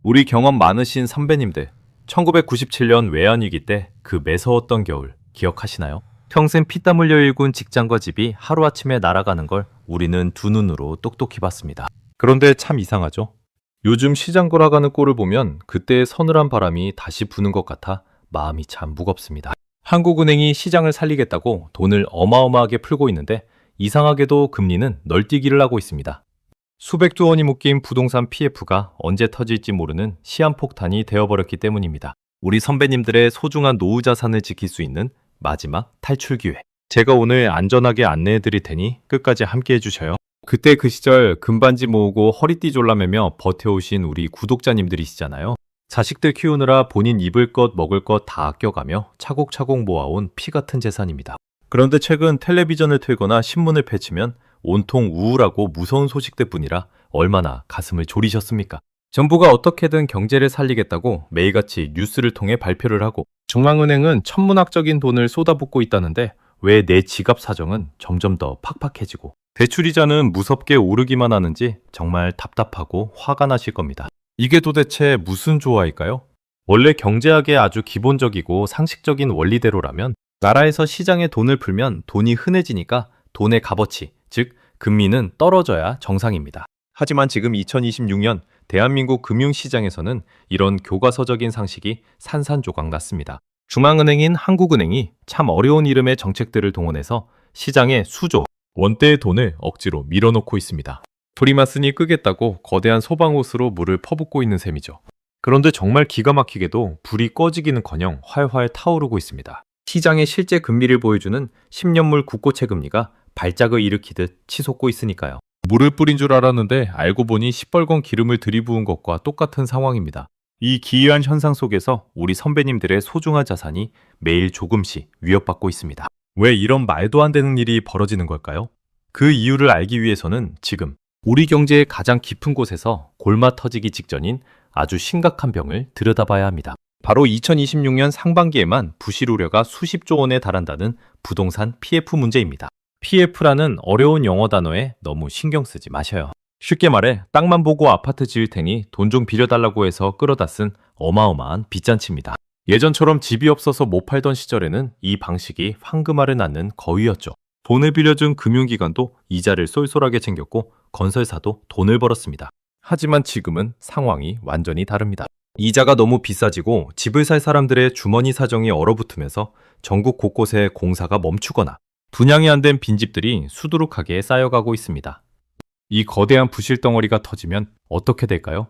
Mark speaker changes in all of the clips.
Speaker 1: 우리 경험 많으신 선배님들, 1997년 외환위기 때 그 매서웠던 겨울 기억하시나요? 평생 피땀 흘려 일군 직장과 집이 하루아침에 날아가는 걸 우리는 두 눈으로 똑똑히 봤습니다. 그런데 참 이상하죠? 요즘 시장 돌아가는 꼴을 보면 그때의 서늘한 바람이 다시 부는 것 같아 마음이 참 무겁습니다. 한국은행이 시장을 살리겠다고 돈을 어마어마하게 풀고 있는데 이상하게도 금리는 널뛰기를 하고 있습니다. 수백조 원이 묶인 부동산 PF가 언제 터질지 모르는 시한폭탄이 되어버렸기 때문입니다. 우리 선배님들의 소중한 노후 자산을 지킬 수 있는 마지막 탈출 기회. 제가 오늘 안전하게 안내해 드릴 테니 끝까지 함께 해주셔요. 그때 그 시절 금반지 모으고 허리띠 졸라매며 버텨오신 우리 구독자님들이시잖아요. 자식들 키우느라 본인 입을 것 먹을 것 다 아껴가며 차곡차곡 모아온 피 같은 재산입니다. 그런데 최근 텔레비전을 틀거나 신문을 펼치면 온통 우울하고 무서운 소식들 뿐이라 얼마나 가슴을 졸이셨습니까? 정부가 어떻게든 경제를 살리겠다고 매일같이 뉴스를 통해 발표를 하고 중앙은행은 천문학적인 돈을 쏟아붓고 있다는데 왜 내 지갑 사정은 점점 더 팍팍해지고 대출이자는 무섭게 오르기만 하는지 정말 답답하고 화가 나실 겁니다. 이게 도대체 무슨 조화일까요? 원래 경제학의 아주 기본적이고 상식적인 원리대로라면 나라에서 시장에 돈을 풀면 돈이 흔해지니까 돈의 값어치, 즉 금리는 떨어져야 정상입니다. 하지만 지금 2026년 대한민국 금융시장에서는 이런 교과서적인 상식이 산산조각 났습니다. 중앙은행인 한국은행이 참 어려운 이름의 정책들을 동원해서 시장에 수조, 원대의 돈을 억지로 밀어넣고 있습니다. 불이 맞으니 끄겠다고 거대한 소방호스로 물을 퍼붓고 있는 셈이죠. 그런데 정말 기가 막히게도 불이 꺼지기는커녕 활활 타오르고 있습니다. 시장의 실제 금리를 보여주는 10년물 국고채 금리가 발작을 일으키듯 치솟고 있으니까요. 물을 뿌린 줄 알았는데 알고 보니 시뻘건 기름을 들이부은 것과 똑같은 상황입니다. 이 기이한 현상 속에서 우리 선배님들의 소중한 자산이 매일 조금씩 위협받고 있습니다. 왜 이런 말도 안 되는 일이 벌어지는 걸까요? 그 이유를 알기 위해서는 지금 우리 경제의 가장 깊은 곳에서 골마 터지기 직전인 아주 심각한 병을 들여다봐야 합니다. 바로 2026년 상반기에만 부실 우려가 수십조 원에 달한다는 부동산 PF 문제입니다. PF라는 어려운 영어 단어에 너무 신경 쓰지 마셔요. 쉽게 말해 땅만 보고 아파트 지을 테니 돈 좀 빌려달라고 해서 끌어다 쓴 어마어마한 빚잔치입니다. 예전처럼 집이 없어서 못 팔던 시절에는 이 방식이 황금알을 낳는 거위였죠. 돈을 빌려준 금융기관도 이자를 쏠쏠하게 챙겼고 건설사도 돈을 벌었습니다. 하지만 지금은 상황이 완전히 다릅니다. 이자가 너무 비싸지고 집을 살 사람들의 주머니 사정이 얼어붙으면서 전국 곳곳에 공사가 멈추거나 분양이 안 된 빈집들이 수두룩하게 쌓여가고 있습니다. 이 거대한 부실 덩어리가 터지면 어떻게 될까요?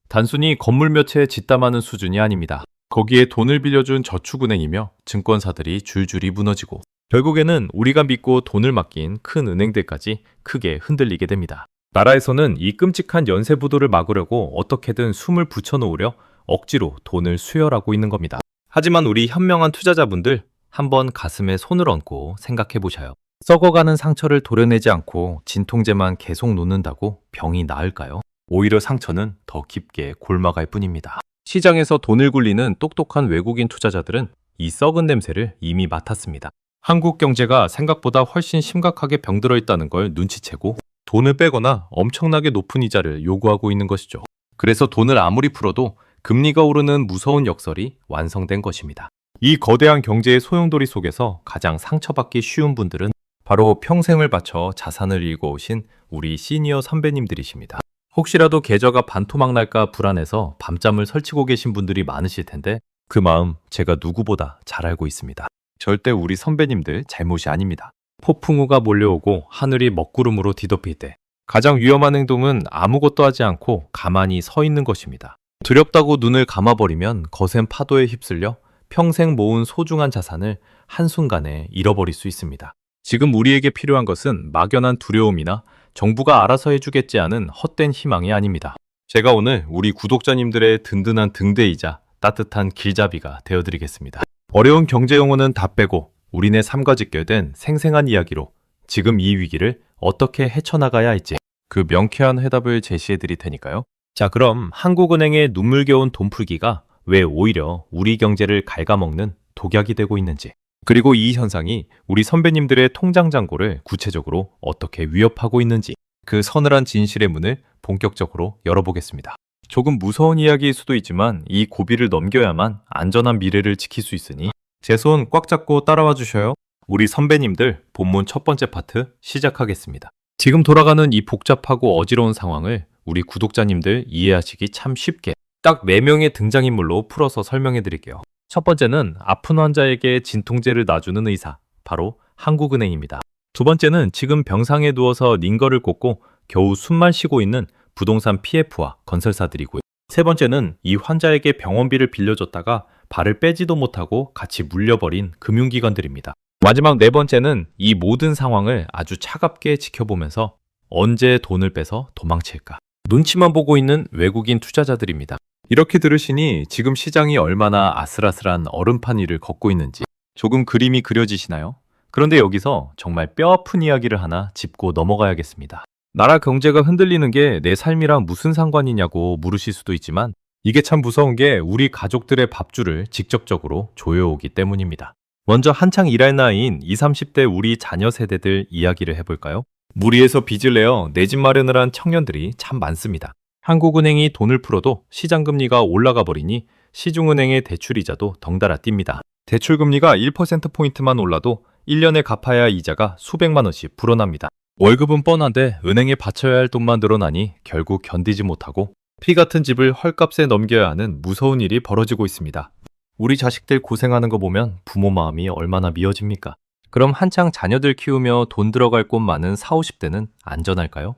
Speaker 1: 단순히 건물 몇 채에 짓담하는 수준이 아닙니다. 거기에 돈을 빌려준 저축은행이며 증권사들이 줄줄이 무너지고 결국에는 우리가 믿고 돈을 맡긴 큰 은행들까지 크게 흔들리게 됩니다. 나라에서는 이 끔찍한 연쇄부도를 막으려고 어떻게든 숨을 붙여놓으려 억지로 돈을 수혈하고 있는 겁니다. 하지만 우리 현명한 투자자분들 한번 가슴에 손을 얹고 생각해 보셔요. 썩어가는 상처를 도려내지 않고 진통제만 계속 놓는다고 병이 나을까요? 오히려 상처는 더 깊게 골마갈 뿐입니다. 시장에서 돈을 굴리는 똑똑한 외국인 투자자들은 이 썩은 냄새를 이미 맡았습니다. 한국 경제가 생각보다 훨씬 심각하게 병들어 있다는 걸 눈치채고 돈을 빼거나 엄청나게 높은 이자를 요구하고 있는 것이죠. 그래서 돈을 아무리 풀어도 금리가 오르는 무서운 역설이 완성된 것입니다. 이 거대한 경제의 소용돌이 속에서 가장 상처받기 쉬운 분들은 바로 평생을 바쳐 자산을 일궈오신 우리 시니어 선배님들이십니다. 혹시라도 계좌가 반토막 날까 불안해서 밤잠을 설치고 계신 분들이 많으실 텐데 그 마음 제가 누구보다 잘 알고 있습니다. 절대 우리 선배님들 잘못이 아닙니다. 폭풍우가 몰려오고 하늘이 먹구름으로 뒤덮일 때 가장 위험한 행동은 아무것도 하지 않고 가만히 서 있는 것입니다. 두렵다고 눈을 감아버리면 거센 파도에 휩쓸려 평생 모은 소중한 자산을 한순간에 잃어버릴 수 있습니다. 지금 우리에게 필요한 것은 막연한 두려움이나 정부가 알아서 해주겠지 않은 헛된 희망이 아닙니다. 제가 오늘 우리 구독자님들의 든든한 등대이자 따뜻한 길잡이가 되어드리겠습니다. 어려운 경제 용어는 다 빼고 우리네 삶과 직결된 생생한 이야기로 지금 이 위기를 어떻게 헤쳐나가야 할지 그 명쾌한 해답을 제시해 드릴 테니까요. 자, 그럼 한국은행의 눈물겨운 돈풀기가 왜 오히려 우리 경제를 갉아먹는 독약이 되고 있는지, 그리고 이 현상이 우리 선배님들의 통장 잔고를 구체적으로 어떻게 위협하고 있는지 그 서늘한 진실의 문을 본격적으로 열어보겠습니다. 조금 무서운 이야기일 수도 있지만 이 고비를 넘겨야만 안전한 미래를 지킬 수 있으니 제 손 꽉 잡고 따라와 주셔요. 우리 선배님들 본문 첫 번째 파트 시작하겠습니다. 지금 돌아가는 이 복잡하고 어지러운 상황을 우리 구독자님들 이해하시기 참 쉽게 딱 4명의 등장인물로 풀어서 설명해 드릴게요. 첫 번째는 아픈 환자에게 진통제를 놔주는 의사, 바로 한국은행입니다. 두 번째는 지금 병상에 누워서 링거를 꽂고 겨우 숨만 쉬고 있는 부동산 PF와 건설사들이고요. 세 번째는 이 환자에게 병원비를 빌려줬다가 발을 빼지도 못하고 같이 물려버린 금융기관들입니다. 마지막 네 번째는 이 모든 상황을 아주 차갑게 지켜보면서 언제 돈을 빼서 도망칠까 눈치만 보고 있는 외국인 투자자들입니다. 이렇게 들으시니 지금 시장이 얼마나 아슬아슬한 얼음판 위를 걷고 있는지 조금 그림이 그려지시나요? 그런데 여기서 정말 뼈아픈 이야기를 하나 짚고 넘어가야겠습니다. 나라 경제가 흔들리는 게 내 삶이랑 무슨 상관이냐고 물으실 수도 있지만 이게 참 무서운 게 우리 가족들의 밥줄을 직접적으로 조여오기 때문입니다. 먼저 한창 일할 나이인 20, 30대 우리 자녀 세대들 이야기를 해볼까요? 무리해서 빚을 내어 내 집 마련을 한 청년들이 참 많습니다. 한국은행이 돈을 풀어도 시장금리가 올라가 버리니 시중은행의 대출이자도 덩달아 뜁니다. 대출금리가 1%포인트만 올라도 1년에 갚아야 할 이자가 수백만 원씩 불어납니다. 월급은 뻔한데 은행에 바쳐야 할 돈만 늘어나니 결국 견디지 못하고 피 같은 집을 헐값에 넘겨야 하는 무서운 일이 벌어지고 있습니다. 우리 자식들 고생하는 거 보면 부모 마음이 얼마나 미어집니까? 그럼 한창 자녀들 키우며 돈 들어갈 곳 많은 40, 50대는 안전할까요?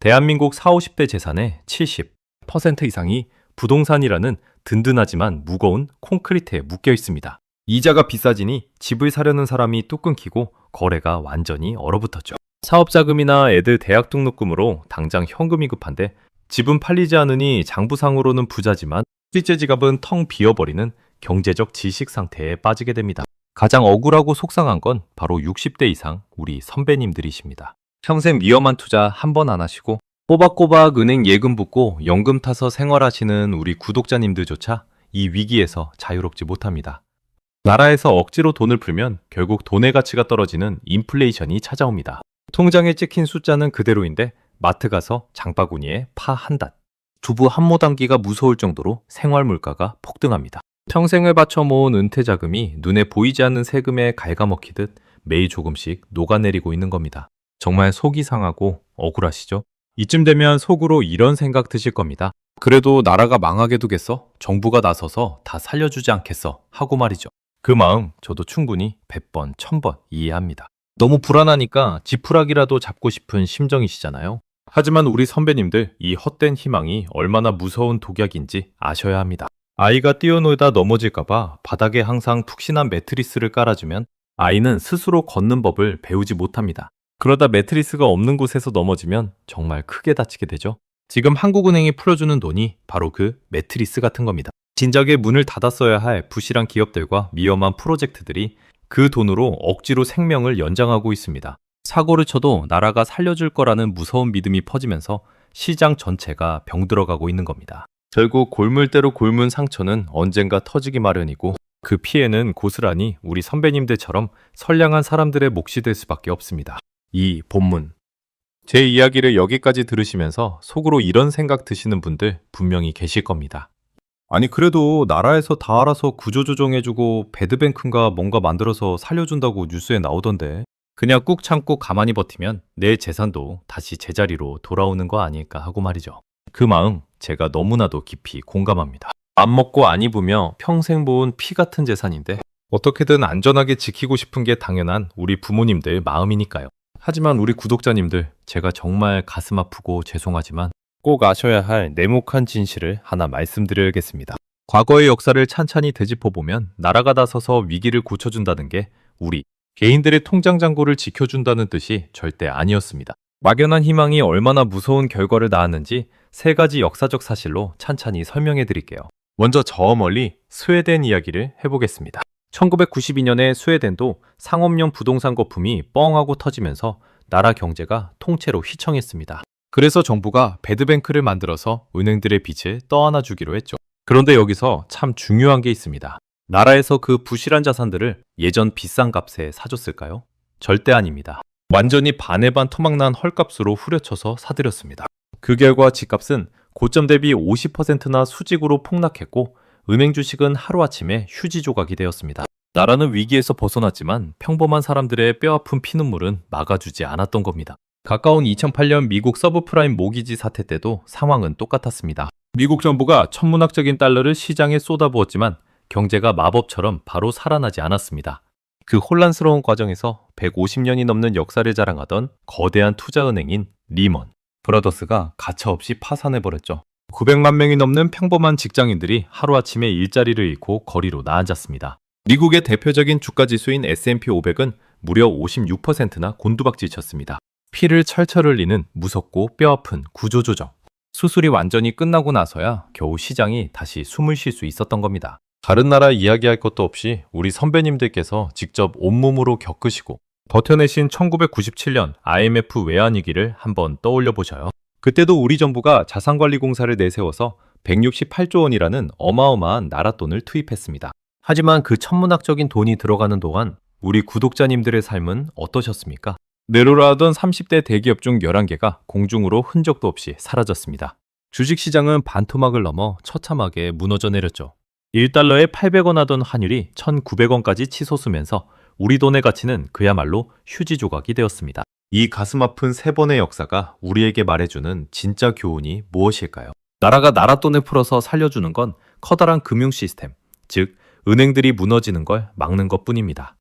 Speaker 1: 대한민국 40, 50대 재산의 70% 이상이 부동산이라는 든든하지만 무거운 콘크리트에 묶여 있습니다. 이자가 비싸지니 집을 사려는 사람이 뚝 끊기고 거래가 완전히 얼어붙었죠. 사업자금이나 애들 대학 등록금으로 당장 현금이 급한데 집은 팔리지 않으니 장부상으로는 부자지만 실제 지갑은 텅 비어버리는 경제적 지식 상태에 빠지게 됩니다. 가장 억울하고 속상한 건 바로 60대 이상 우리 선배님들이십니다. 평생 위험한 투자 한 번 안 하시고 꼬박꼬박 은행 예금 붓고 연금 타서 생활하시는 우리 구독자님들조차 이 위기에서 자유롭지 못합니다. 나라에서 억지로 돈을 풀면 결국 돈의 가치가 떨어지는 인플레이션이 찾아옵니다. 통장에 찍힌 숫자는 그대로인데 마트 가서 장바구니에 파 한 단, 두부 한 모 담기가 무서울 정도로 생활 물가가 폭등합니다. 평생을 바쳐 모은 은퇴 자금이 눈에 보이지 않는 세금에 갉아먹히듯 매일 조금씩 녹아내리고 있는 겁니다. 정말 속이 상하고 억울하시죠? 이쯤 되면 속으로 이런 생각 드실 겁니다. 그래도 나라가 망하게 두겠어? 정부가 나서서 다 살려주지 않겠어? 하고 말이죠. 그 마음 저도 충분히 100번, 1000번 이해합니다. 너무 불안하니까 지푸라기라도 잡고 싶은 심정이시잖아요. 하지만 우리 선배님들 이 헛된 희망이 얼마나 무서운 독약인지 아셔야 합니다. 아이가 뛰어놀다 넘어질까봐 바닥에 항상 푹신한 매트리스를 깔아주면 아이는 스스로 걷는 법을 배우지 못합니다. 그러다 매트리스가 없는 곳에서 넘어지면 정말 크게 다치게 되죠. 지금 한국은행이 풀어주는 돈이 바로 그 매트리스 같은 겁니다. 진작에 문을 닫았어야 할 부실한 기업들과 위험한 프로젝트들이 그 돈으로 억지로 생명을 연장하고 있습니다. 사고를 쳐도 나라가 살려줄 거라는 무서운 믿음이 퍼지면서 시장 전체가 병들어가고 있는 겁니다. 결국 골물대로 골문 상처는 언젠가 터지기 마련이고 그 피해는 고스란히 우리 선배님들처럼 선량한 사람들의 몫이 될 수밖에 없습니다. 이 본문. 제 이야기를 여기까지 들으시면서 속으로 이런 생각 드시는 분들 분명히 계실 겁니다. 아니 그래도 나라에서 다 알아서 구조조정해주고 배드뱅크인가 뭔가 만들어서 살려준다고 뉴스에 나오던데 그냥 꾹 참고 가만히 버티면 내 재산도 다시 제자리로 돌아오는 거 아닐까 하고 말이죠. 그 마음 제가 너무나도 깊이 공감합니다. 안 먹고 안 입으며 평생 모은 피 같은 재산인데 어떻게든 안전하게 지키고 싶은 게 당연한 우리 부모님들 마음이니까요. 하지만 우리 구독자님들 제가 정말 가슴 아프고 죄송하지만 꼭 아셔야 할 냉혹한 진실을 하나 말씀드려야겠습니다. 과거의 역사를 찬찬히 되짚어보면 나라가 나서서 위기를 고쳐준다는 게 우리 개인들의 통장 잔고를 지켜준다는 뜻이 절대 아니었습니다. 막연한 희망이 얼마나 무서운 결과를 낳았는지 3가지 역사적 사실로 찬찬히 설명해 드릴게요. 먼저 저 멀리 스웨덴 이야기를 해보겠습니다. 1992년에 스웨덴도 상업용 부동산 거품이 뻥하고 터지면서 나라 경제가 통째로 휘청했습니다. 그래서 정부가 배드뱅크를 만들어서 은행들의 빚을 떠안아 주기로 했죠. 그런데 여기서 참 중요한 게 있습니다. 나라에서 그 부실한 자산들을 예전 비싼 값에 사줬을까요? 절대 아닙니다. 완전히 반의 반 토막난 헐값으로 후려쳐서 사들였습니다. 그 결과 집값은 고점 대비 50%나 수직으로 폭락했고 은행 주식은 하루아침에 휴지 조각이 되었습니다. 나라는 위기에서 벗어났지만 평범한 사람들의 뼈아픈 피눈물은 막아주지 않았던 겁니다. 가까운 2008년 미국 서브프라임 모기지 사태 때도 상황은 똑같았습니다. 미국 정부가 천문학적인 달러를 시장에 쏟아부었지만 경제가 마법처럼 바로 살아나지 않았습니다. 그 혼란스러운 과정에서 150년이 넘는 역사를 자랑하던 거대한 투자은행인 리먼 브라더스가 가차없이 파산해버렸죠. 900만 명이 넘는 평범한 직장인들이 하루아침에 일자리를 잃고 거리로 나앉았습니다. 미국의 대표적인 주가지수인 S&P 500은 무려 56%나 곤두박질 쳤습니다. 피를 철철 흘리는 무섭고 뼈아픈 구조조정. 수술이 완전히 끝나고 나서야 겨우 시장이 다시 숨을 쉴 수 있었던 겁니다. 다른 나라 이야기할 것도 없이 우리 선배님들께서 직접 온몸으로 겪으시고 버텨내신 1997년 IMF 외환위기를 한번 떠올려 보셔요. 그때도 우리 정부가 자산관리공사를 내세워서 168조 원이라는 어마어마한 나랏돈을 투입했습니다. 하지만 그 천문학적인 돈이 들어가는 동안 우리 구독자님들의 삶은 어떠셨습니까? 내로라 하던 30대 대기업 중 11개가 공중으로 흔적도 없이 사라졌습니다. 주식시장은 반토막을 넘어 처참하게 무너져 내렸죠. 1달러에 800원 하던 환율이 1,900원까지 치솟으면서 우리 돈의 가치는 그야말로 휴지 조각이 되었습니다. 이 가슴 아픈 세 번의 역사가 우리에게 말해주는 진짜 교훈이 무엇일까요? 나라가 나랏돈을 풀어서 살려주는 건 커다란 금융 시스템, 즉 은행들이 무너지는 걸 막는 것뿐입니다.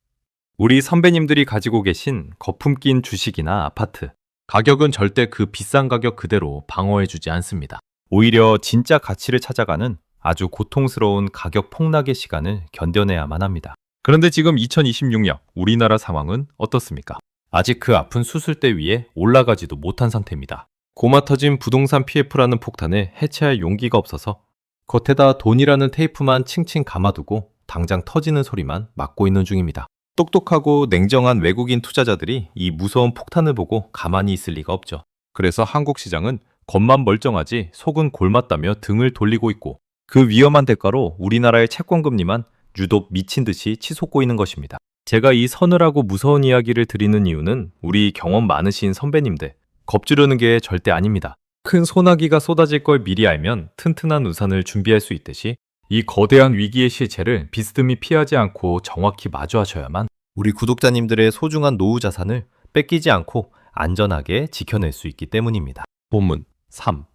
Speaker 1: 우리 선배님들이 가지고 계신 거품 낀 주식이나 아파트, 가격은 절대 그 비싼 가격 그대로 방어해주지 않습니다. 오히려 진짜 가치를 찾아가는 아주 고통스러운 가격 폭락의 시간을 견뎌내야만 합니다. 그런데 지금 2026년 우리나라 상황은 어떻습니까? 아직 그 아픈 수술대 위에 올라가지도 못한 상태입니다. 고마 터진 부동산 PF라는 폭탄을 해체할 용기가 없어서 겉에다 돈이라는 테이프만 칭칭 감아두고 당장 터지는 소리만 막고 있는 중입니다. 똑똑하고 냉정한 외국인 투자자들이 이 무서운 폭탄을 보고 가만히 있을 리가 없죠. 그래서 한국 시장은 겉만 멀쩡하지 속은 골맞다며 등을 돌리고 있고 그 위험한 대가로 우리나라의 채권금리만 유독 미친 듯이 치솟고 있는 것입니다. 제가 이 서늘하고 무서운 이야기를 드리는 이유는 우리 경험 많으신 선배님들 겁주려는 게 절대 아닙니다. 큰 소나기가 쏟아질 걸 미리 알면 튼튼한 우산을 준비할 수 있듯이 이 거대한 위기의 실체를 비스듬히 피하지 않고 정확히 마주하셔야만 우리 구독자님들의 소중한 노후 자산을 뺏기지 않고 안전하게 지켜낼 수 있기 때문입니다. 본문 3.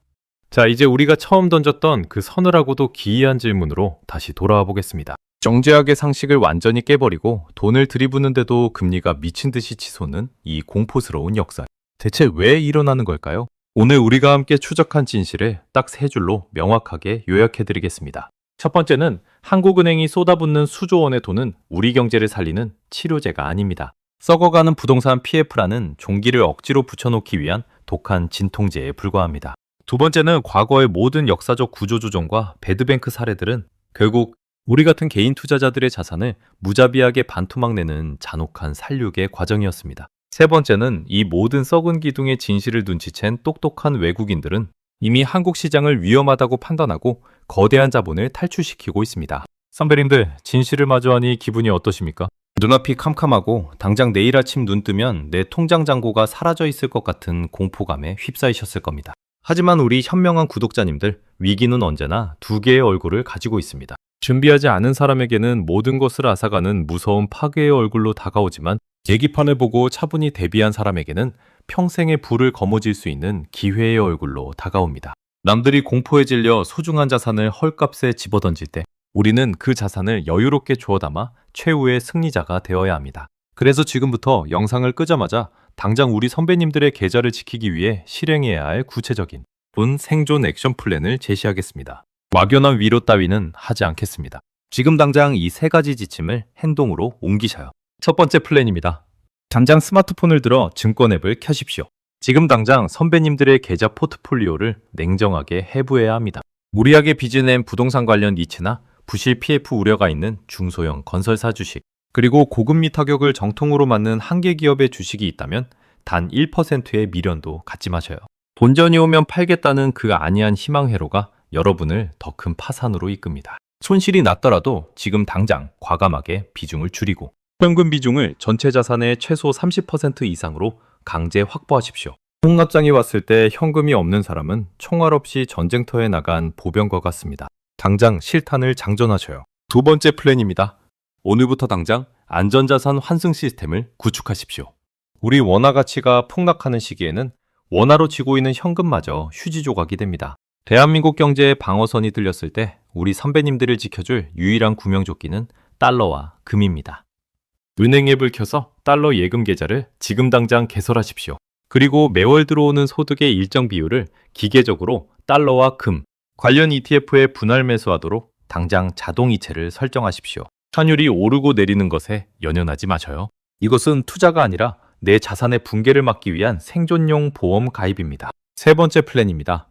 Speaker 1: 자, 이제 우리가 처음 던졌던 그 서늘하고도 기이한 질문으로 다시 돌아와 보겠습니다. 정제학의 상식을 완전히 깨버리고 돈을 들이부는데도 금리가 미친 듯이 치솟는 이 공포스러운 역사. 대체 왜 일어나는 걸까요? 오늘 우리가 함께 추적한 진실을 딱 3줄로 명확하게 요약해드리겠습니다. 첫 번째는 한국은행이 쏟아붓는 수조 원의 돈은 우리 경제를 살리는 치료제가 아닙니다. 썩어가는 부동산 PF라는 종기를 억지로 붙여놓기 위한 독한 진통제에 불과합니다. 두 번째는 과거의 모든 역사적 구조조정과 배드뱅크 사례들은 결국 우리 같은 개인 투자자들의 자산을 무자비하게 반토막 내는 잔혹한 살육의 과정이었습니다. 세 번째는 이 모든 썩은 기둥의 진실을 눈치챈 똑똑한 외국인들은 이미 한국 시장을 위험하다고 판단하고 거대한 자본을 탈출시키고 있습니다. 선배님들, 진실을 마주하니 기분이 어떠십니까? 눈앞이 캄캄하고 당장 내일 아침 눈 뜨면 내 통장 잔고가 사라져 있을 것 같은 공포감에 휩싸이셨을 겁니다. 하지만 우리 현명한 구독자님들, 위기는 언제나 두 개의 얼굴을 가지고 있습니다. 준비하지 않은 사람에게는 모든 것을 앗아가는 무서운 파괴의 얼굴로 다가오지만 계기판을 보고 차분히 대비한 사람에게는 평생의 부를 거머쥘 수 있는 기회의 얼굴로 다가옵니다. 남들이 공포에 질려 소중한 자산을 헐값에 집어던질 때 우리는 그 자산을 여유롭게 주워 담아 최후의 승리자가 되어야 합니다. 그래서 지금부터 영상을 끄자마자 당장 우리 선배님들의 계좌를 지키기 위해 실행해야 할 구체적인 본 생존 액션 플랜을 제시하겠습니다. 막연한 위로 따위는 하지 않겠습니다. 지금 당장 이 3가지 지침을 행동으로 옮기셔요. 첫 번째 플랜입니다. 당장 스마트폰을 들어 증권 앱을 켜십시오. 지금 당장 선배님들의 계좌 포트폴리오를 냉정하게 해부해야 합니다. 무리하게 빚을 낸 부동산 관련 이체나 부실 PF 우려가 있는 중소형 건설사 주식, 그리고 고금리 타격을 정통으로 맞는 한계 기업의 주식이 있다면 단 1%의 미련도 갖지 마셔요. 본전이 오면 팔겠다는 그 안이한 희망 회로가 여러분을 더 큰 파산으로 이끕니다. 손실이 났더라도 지금 당장 과감하게 비중을 줄이고 현금 비중을 전체 자산의 최소 30% 이상으로 강제 확보하십시오. 폭락장이 왔을 때 현금이 없는 사람은 총알 없이 전쟁터에 나간 보병과 같습니다. 당장 실탄을 장전하셔요. 두 번째 플랜입니다. 오늘부터 당장 안전자산 환승 시스템을 구축하십시오. 우리 원화 가치가 폭락하는 시기에는 원화로 쥐고 있는 현금마저 휴지 조각이 됩니다. 대한민국 경제에 방어선이 들렸을 때 우리 선배님들을 지켜줄 유일한 구명조끼는 달러와 금입니다. 은행 앱을 켜서 달러 예금 계좌를 지금 당장 개설하십시오. 그리고 매월 들어오는 소득의 일정 비율을 기계적으로 달러와 금, 관련 ETF에 분할 매수하도록 당장 자동이체를 설정하십시오. 환율이 오르고 내리는 것에 연연하지 마셔요. 이것은 투자가 아니라 내 자산의 붕괴를 막기 위한 생존용 보험 가입입니다. 세 번째 플랜입니다.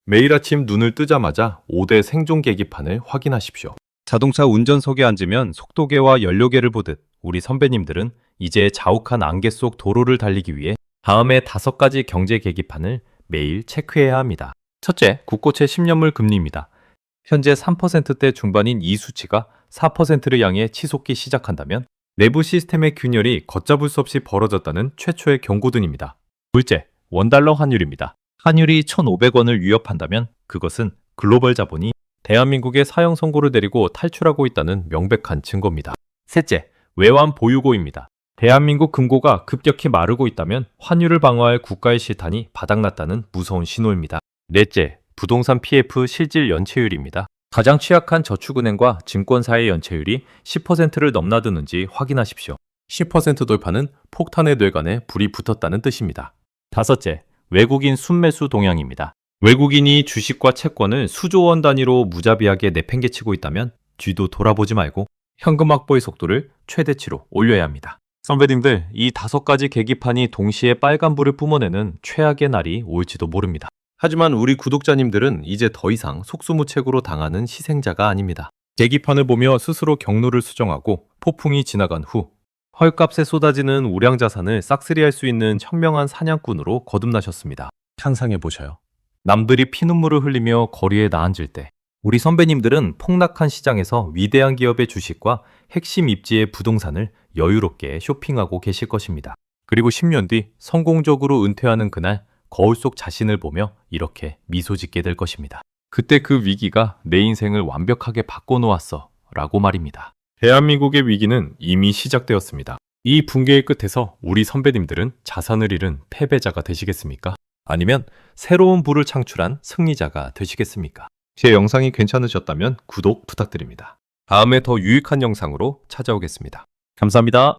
Speaker 1: 매일 아침 눈을 뜨자마자 5대 생존 계기판을 확인하십시오. 자동차 운전석에 앉으면 속도계와 연료계를 보듯 우리 선배님들은 이제 자욱한 안개 속 도로를 달리기 위해 다음에 5가지 경제 계기판을 매일 체크해야 합니다. 첫째, 국고채 10년물 금리입니다. 현재 3%대 중반인 이 수치가 4%를 향해 치솟기 시작한다면 내부 시스템의 균열이 걷잡을 수 없이 벌어졌다는 최초의 경고등입니다. 둘째, 원달러 환율입니다. 환율이 1,500원을 위협한다면 그것은 글로벌 자본이 대한민국의 사형 선고를 내리고 탈출하고 있다는 명백한 증거입니다. 셋째, 외환 보유고입니다. 대한민국 금고가 급격히 마르고 있다면 환율을 방어할 국가의 실탄이 바닥났다는 무서운 신호입니다. 넷째, 부동산 PF 실질 연체율입니다. 가장 취약한 저축은행과 증권사의 연체율이 10%를 넘나드는지 확인하십시오. 10% 돌파는 폭탄의 뇌관에 불이 붙었다는 뜻입니다. 다섯째, 외국인 순매수 동향입니다. 외국인이 주식과 채권을 수조 원 단위로 무자비하게 내팽개치고 있다면 뒤도 돌아보지 말고 현금 확보의 속도를 최대치로 올려야 합니다. 선배님들, 이 5가지 계기판이 동시에 빨간불을 뿜어내는 최악의 날이 올지도 모릅니다. 하지만 우리 구독자님들은 이제 더 이상 속수무책으로 당하는 희생자가 아닙니다. 계기판을 보며 스스로 경로를 수정하고 폭풍이 지나간 후 헐값에 쏟아지는 우량 자산을 싹쓸이할 수 있는 현명한 사냥꾼으로 거듭나셨습니다. 상상해보셔요. 남들이 피눈물을 흘리며 거리에 나앉을 때 우리 선배님들은 폭락한 시장에서 위대한 기업의 주식과 핵심 입지의 부동산을 여유롭게 쇼핑하고 계실 것입니다. 그리고 10년 뒤 성공적으로 은퇴하는 그날 거울 속 자신을 보며 이렇게 미소 짓게 될 것입니다. 그때 그 위기가 내 인생을 완벽하게 바꿔놓았어 라고 말입니다. 대한민국의 위기는 이미 시작되었습니다. 이 붕괴의 끝에서 우리 선배님들은 자산을 잃은 패배자가 되시겠습니까? 아니면 새로운 부를 창출한 승리자가 되시겠습니까? 제 영상이 괜찮으셨다면 구독 부탁드립니다. 다음에 더 유익한 영상으로 찾아오겠습니다. 감사합니다.